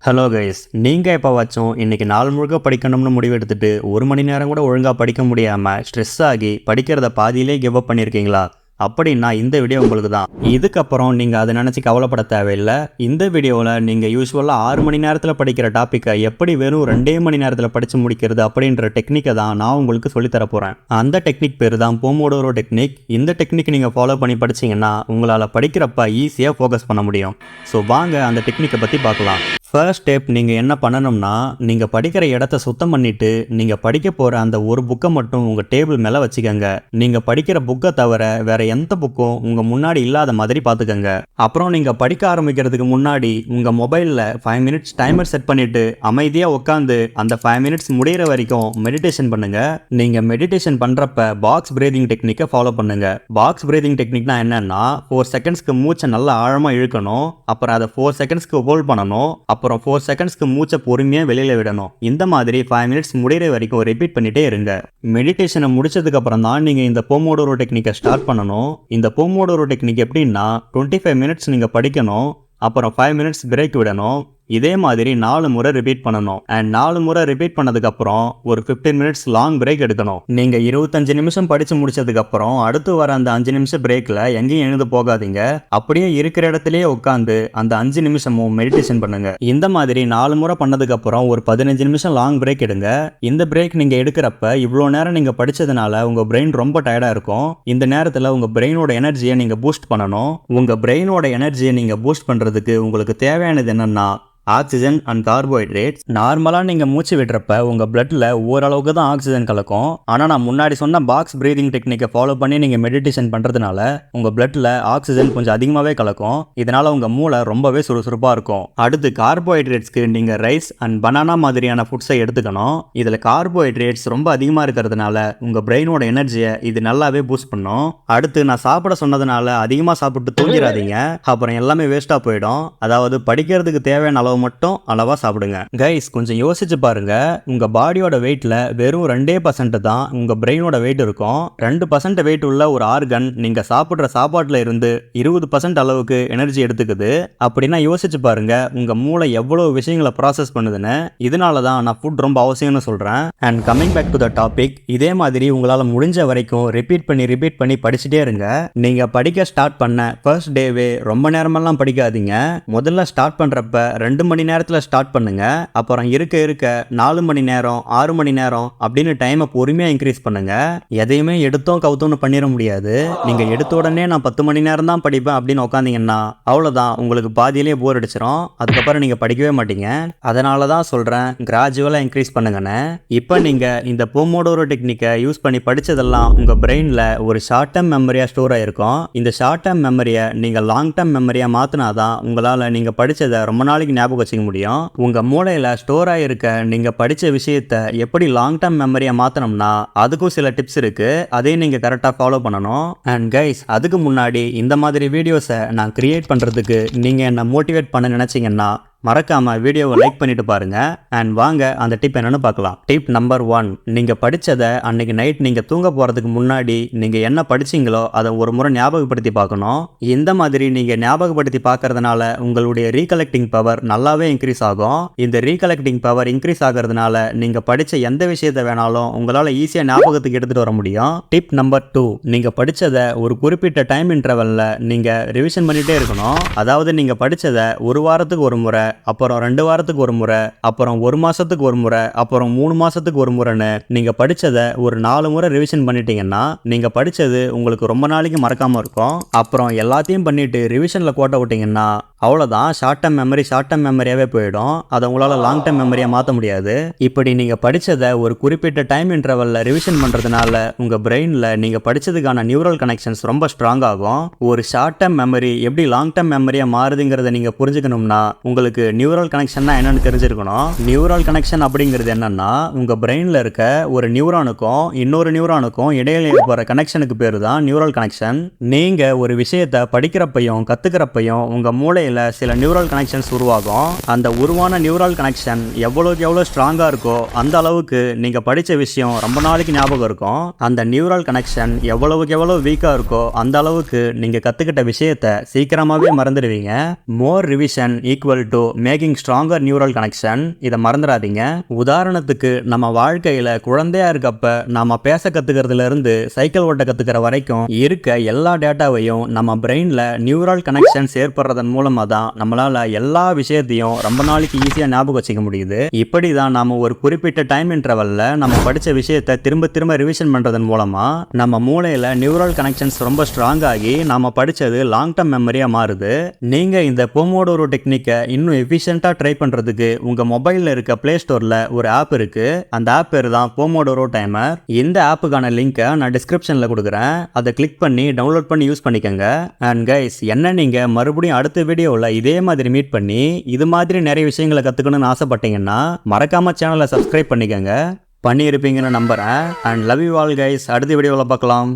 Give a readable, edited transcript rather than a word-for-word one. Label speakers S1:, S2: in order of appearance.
S1: Hello guys, நீங்கள் எப்போவாச்சும் இன்றைக்கி நாள் முழுக்க படிக்கணும்னு முடிவெடுத்துட்டு 1 மணி நேரம் கூட ஒழுங்காக படிக்க முடியாமல் ஸ்ட்ரெஸ் ஆகி படிக்கிறத பாதியிலே கிவ் அப் பண்ணியிருக்கீங்களா? அப்படின்னா இந்த வீடியோ உங்களுக்கு தான். இதுக்கப்புறம் நீங்கள் அதை நினச்சி கவலைப்பட தேவையில்லை. இந்த வீடியோவில் நீங்கள் யூஸ்வலாக 6 மணி நேரத்தில் படிக்கிற டாப்பிக்கை எப்படி வெறும் 2 மணி நேரத்தில் படித்து முடிக்கிறது அப்படின்ற டெக்னிக்கை தான் நான் உங்களுக்கு சொல்லித்தர போகிறேன். அந்த டெக்னிக் பேர் தான் போமோடோரோ டெக்னிக். இந்த டெக்னிக் நீங்கள் ஃபாலோ பண்ணி படிச்சிங்கன்னா உங்களால் படிக்கிறப்ப ஈஸியாக ஃபோக்கஸ் பண்ண முடியும். ஸோ வாங்க அந்த டெக்னிக்கை பற்றி பார்க்கலாம். ஃபர்ஸ்ட் ஸ்டெப், நீங்கள் என்ன பண்ணணும்னா, நீங்கள் படிக்கிற இடத்த சுத்தம் பண்ணிவிட்டு நீங்கள் படிக்க போகிற அந்த ஒரு புக்கை மட்டும் உங்கள் டேபிள் மேலே வச்சுக்கோங்க. நீங்கள் படிக்கிற புக்கை தவிர வேறு எந்த புக்கும் உங்கள் முன்னாடி இல்லாத மாதிரி பார்த்துக்கோங்க. அப்புறம் நீங்கள் படிக்க ஆரம்பிக்கிறதுக்கு முன்னாடி உங்கள் மொபைலில் 5 மினிட்ஸ் டைமர் செட் பண்ணிவிட்டு அமைதியாக உட்காந்து அந்த 5 மினிட்ஸ் முடிகிற வரைக்கும் மெடிடேஷன் பண்ணுங்கள். நீங்கள் மெடிடேஷன் பண்ணுறப்ப பாக்ஸ் பிரீதிங் டெக்னிக்கை ஃபாலோ பண்ணுங்கள். பாக்ஸ் பிரீதிங் டெக்னிக்னா என்னென்னா, 4 செகண்ட்ஸ்க்கு மூச்சை நல்லா ஆழமாக இழுக்கணும், அப்புறம் அதை 4 செகண்ட்ஸ்க்கு ஹோல்ட் பண்ணணும், அப்புறம் 4 செகண்ட்ஸ்க்கு மூச்சை பொறுமையாக வெளியில் விடணும். இந்த மாதிரி 5 மினிட்ஸ் முடிகிற வரைக்கும் ரிப்பீட் பண்ணிட்டே இருங்க. மெடிடேஷனை முடிச்சதுக்கு அப்புறம் தான் நீங்கள் இந்த போமோடோரோ டெக்னிக்கை ஸ்டார்ட் பண்ணணும். இந்த போமோடோரோ டெக்னிக் எப்படின்னா, 25 மினிட்ஸ் நீங்கள் படிக்கணும், அப்புறம் 5 மினிட்ஸ் பிரேக் விடணும். இதே மாதிரி 4 முறை ரிப்பீட் பண்ணணும். அண்ட் 4 முறை ரிப்பீட் பண்ணதுக்கப்புறம் ஒரு 15 மினிட்ஸ் லாங் பிரேக் எடுக்கணும். நீங்கள் 25 நிமிஷம் படித்து முடிச்சதுக்கப்புறம் அடுத்து வர அந்த 5 நிமிஷம் பிரேக்கில் எங்கேயும் எழுந்து போகாதீங்க. அப்படியே இருக்கிற இடத்துலயே உட்காந்து அந்த 5 நிமிஷமும் மெடிடேஷன் பண்ணுங்க. இந்த மாதிரி 4 முறை பண்ணதுக்கப்புறம் ஒரு 15 நிமிஷம் லாங் பிரேக் எடுங்க. இந்த பிரேக் நீங்கள் எடுக்கிறப்ப இவ்வளோ நேரம் நீங்கள் படித்ததுனால உங்கள் பிரெயின் ரொம்ப டயர்டாக இருக்கும். இந்த நேரத்தில் உங்கள் பிரெயினோட எனர்ஜியை நீங்கள் பூஸ்ட் பண்ணணும். உங்கள் பிரெயினோட எனர்ஜியை நீங்கள் பூஸ்ட் பண்ணுறதுக்கு உங்களுக்கு தேவையானது என்னென்னா, ஆக்சிஜன் அண்ட் கார்போஹைட்ரேட்ஸ். நார்மலாக நீங்கள் மூச்சு விடுறப்ப உங்கள் பிளட்டில் ஓரளவுக்கு தான் ஆக்சிஜன் கலக்கும். ஆனால் நான் முன்னாடி சொன்ன பாக்ஸ் பிரீதிங் டெக்னிக்கை ஃபாலோ பண்ணி நீங்கள் மெடிடேஷன் பண்ணுறதுனால உங்கள் பிளட்டில் ஆக்சிஜன் கொஞ்சம் அதிகமாகவே கலக்கும். இதனால் உங்கள் மூளை ரொம்பவே சுறுசுறுப்பாக இருக்கும். அடுத்து கார்போஹைட்ரேட்ஸ்க்கு நீங்கள் ரைஸ் அண்ட் பனானா மாதிரியான ஃபுட்ஸை எடுத்துக்கணும். இதில் கார்போஹைட்ரேட்ஸ் ரொம்ப அதிகமாக இருக்கிறதுனால உங்கள் பிரெயினோட எனர்ஜியை இது நல்லாவே பூஸ்ட் பண்ணும். அடுத்து நான் சாப்பிட சொன்னதுனால அதிகமாக சாப்பிட்டு தூங்கிடாதீங்க, அப்புறம் எல்லாமே வேஸ்ட்டாக போயிடும். அதாவது படிக்கிறதுக்கு தேவையான அளவு மட்டும் அளவா சாப்பிடுங்க. கைஸ், கொஞ்சம் யோசிச்சு பாருங்க. உங்க பாடியோட வெயிட்ல வெறும் 2% தான் உங்க பிரெயினோட வெயிட் இருக்கும். 2% வெயிட் உள்ள ஒரு ஆர்கன் நீங்க சாப்பிடுற சாப்பாட்டுல இருந்து 20% அளவுக்கு எனர்ஜி எடுத்துக்குது. அப்படின்னா யோசிச்சு பாருங்க உங்க மூளை எவ்வளவு விஷயங்களை ப்ராசஸ் பண்ணுதுன்னு. இதனால தான் நான் ஃபுட் ரொம்ப அவசியம்னு சொல்றேன். And coming back to the topic, இதே மாதிரி உங்களால முடிஞ்ச வரைக்கும் ரிப்பீட் பண்ணி படிச்சுட்டே இருங்க. நீங்க படிக்க ஸ்டார்ட் பண்ண ஃபர்ஸ்ட் டேவே ரொம்ப நேரமெல்லாம் படிக்காதீங்க. முதல்ல ஸ்டார்ட் பண்றப்ப 2 மணி நேரத்தில் ஸ்டார்ட் பண்ணுங்க. அப்புறம் இருக்க 4 மணி நேரம் 6 மணி நேரம் அப்படின்னு டைமை பொறுமையாக இன்க்ரீஸ் பண்ணுங்க. எதையுமே எடுத்தோம் கவுத்தோன்னு பண்ணிட முடியாது. நீங்க எடுத்த உடனே நான் 10 மணி நேரம் தான் படிப்பேன் அப்படின்னு உட்காந்தீங்கன்னா அவ்வளோதான், உங்களுக்கு பாதியிலேயே போர் அடிச்சிடும். அதுக்கப்புறம் நீங்க படிக்கவே மாட்டீங்க. அதனால தான் சொல்றேன், கிராஜுவலாக இன்க்ரீஸ் பண்ணுங்கன்னு. இப்போ நீங்க இந்த போமோடோரோ டெக்னிக்கை யூஸ் பண்ணி படிச்சதெல்லாம் உங்க பிரெயின்ல ஒரு ஷார்ட் டேர்ம் மெமரியா ஸ்டோர் ஆயிருக்கும். இந்த ஷார்ட் டேர்ம் மெமரியை நீங்க லாங் டேர்ம் மெமரியா மாத்தினாதான் உங்களால நீங்க படிச்சதை ரொம்ப நாளைக்கு ஞாபகம் வச்சுக்க முடியும். உங்க மூளையில ஸ்டோர் ஆயிருக்க நீங்க படிச்ச விஷயத்தை எப்படி லாங் டேர்ம் மெமரியா மாத்தணும்னா அதுக்கும் சில டிப்ஸ் இருக்கு. அதையும் நீங்க கரெக்டா ஃபாலோ பண்ணணும். அண்ட் கைஸ், அதுக்கு முன்னாடி இந்த மாதிரி வீடியோஸை நான் கிரியேட் பண்றதுக்கு நீங்க என்ன மோட்டிவேட் பண்ண நினைச்சீங்கன்னா மறக்காம வீடியோவை லைக் பண்ணிட்டு பாருங்க. அண்ட் வாங்க அந்த டிப் என்னன்னு பார்க்கலாம். டிப் நம்பர் 1, நீங்க படிச்சதை அன்னைக்கு நைட் நீங்க தூங்க போறதுக்கு முன்னாடி நீங்க என்ன படிச்சீங்களோ அதை ஒரு முறை ஞாபகப்படுத்தி பார்க்கணும். இந்த மாதிரி நீங்க ஞாபகப்படுத்தி பார்க்கறதுனால உங்களுடைய ரீகலெக்டிங் பவர் நல்லாவே இன்க்ரீஸ் ஆகும். இந்த ரீகலெக்டிங் பவர் இன்க்ரீஸ் ஆகிறதுனால நீங்க படிச்ச எந்த விஷயத்தை வேணாலும் உங்களால ஈஸியா ஞாபகத்துக்கு எடுத்துட்டு வர முடியும். டிப் நம்பர் 2, நீங்க படிச்சதை ஒரு குறிப்பிட்ட டைம் இன்டர்வல்ல நீங்க ரிவிஷன் பண்ணிட்டே இருக்கணும். அதாவது நீங்க படிச்சதை ஒரு வாரத்துக்கு ஒரு முறை, அப்புறம் 2 வாரத்துக்கு ஒரு முறை, அப்புறம் 1 மாசத்துக்கு ஒரு முறை, அப்புறம் 3 மாசத்துக்கு ஒரு முறைன்னு நீங்க படிச்சதை ஒரு 4 முறை ரிவிஷன் பண்ணிட்டீங்கன்னா நீங்க படிச்சது உங்களுக்கு ரொம்ப நாளைக்கு மறக்காம இருக்கும். அப்புறம் எல்லாத்தையும் பண்ணிட்டு ரிவிஷன்ல கோட்டை விட்டீங்கன்னா அவ்வளோதான், ஷார்ட் டேர்ம் மெமரியாவே போயிடும். அதை உங்களால் லாங் டேர்ம் மெமரியாக மாற்ற முடியாது. இப்படி நீங்கள் படித்ததை ஒரு குறிப்பிட்ட டைம் இன்டர்வலில் ரிவிஷன் பண்ணுறதுனால உங்கள் பிரெயினில் நீங்கள் படித்ததுக்கான நியூரல் கனெக்ஷன்ஸ் ரொம்ப ஸ்ட்ராங் ஆகும். ஒரு ஷார்ட் டேர்ம் மெமரி எப்படி லாங் டேர்ம் மெமரியாக மாறுதுங்கிறத நீங்கள் புரிஞ்சுக்கணும்னா உங்களுக்கு நியூரல் கனெக்ஷன்னா என்னன்னு தெரிஞ்சிருக்கணும். நியூரல் கனெக்ஷன் அப்படிங்கிறது என்னன்னா, உங்கள் பிரெயினில் இருக்க ஒரு நியூரானுக்கும் இன்னொரு நியூரானுக்கும் இடையில போகிற கனெக்ஷனுக்கு பேர் தான் நியூரல் கனெக்ஷன். நீங்கள் ஒரு விஷயத்தை படிக்கிறப்பையும் கற்றுக்கிறப்பையும் உங்கள் மூளை மூளையில் சில நியூரல் கனெக்ஷன்ஸ் உருவாகும். அந்த உருவான நியூரல் கனெக்ஷன் எவ்வளோக்கு எவ்வளோ ஸ்ட்ராங்காக இருக்கோ அந்த அளவுக்கு நீங்கள் படித்த விஷயம் ரொம்ப நாளைக்கு ஞாபகம் இருக்கும். அந்த நியூரல் கனெக்ஷன் எவ்வளவுக்கு எவ்வளோ வீக்காக இருக்கோ அந்த அளவுக்கு நீங்கள் கற்றுக்கிட்ட விஷயத்தை சீக்கிரமாகவே மறந்துடுவீங்க. More revision equal to making stronger neural connection. இதை மறந்துடாதீங்க. உதாரணத்துக்கு நம்ம வாழ்க்கையில் குழந்தையா இருக்கப்ப நாம பேச கற்றுக்கிறதுல இருந்து சைக்கிள் ஓட்ட கற்றுக்கிற வரைக்கும் இருக்க எல்லா டேட்டாவையும் நம்ம பிரெயினில் நியூரல் கனெக்ஷன்ஸ் ஏற்படுறதன் மூலமாக தான் நம்மளால் எல்லா விஷயத்தையும் ரொம்ப நாளைக்கு ஈஸியாக ஞாபகம் வச்சுக்க முடியுது. இப்படி தான் நாம் ஒரு குறிப்பிட்ட டைம் இன்டர்வல்ல நம்ம படித்த விஷயத்தை திரும்ப திரும்ப ரிவிஷன் பண்ணுறதன் மூலமாக நம்ம மூளையில் நியூரல் கனெக்ஷன்ஸ் ரொம்ப ஸ்ட்ராங் ஆகி நாம் படித்தது லாங் டர்ம் மெமரியாக மாறுது. நீங்கள் இந்த போமோடோரோ டெக்னிக்கை இன்னும் எஃபிஷியண்ட்டாக ட்ரை பண்ணுறதுக்கு உங்கள் மொபைலில் இருக்க ப்ளே ஸ்டோரில் ஒரு ஆப் இருக்குது. அந்த ஆப் பேர் தான் போமோடோரோ டைமர். இந்த ஆப்புக்கான லிங்கை நான் டிஸ்கிரிப்ஷனில் கொடுக்குறேன். அதை கிளிக் பண்ணி டவுன்லோட் பண்ணி யூஸ் பண்ணிக்கோங்க. அண்ட் கைஸ், என்ன நீங்கள் மறுபடியும் அடுத்த வீடியோவில் இதே மாதிரி மீட் பண்ணி இது மாதிரி நிறைய விஷயங்களை கற்றுக்கணும்னு ஆசைப்பட்டீங்கன்னா மறக்காம சேனலை சப்ஸ்கிரைப் பண்ணிக்கோங்க. பண்ணியிருப்பீங்கன்னு நம்புகிறேன். And love you all guys. அடுத்த வீடியோவில் பார்க்கலாம்.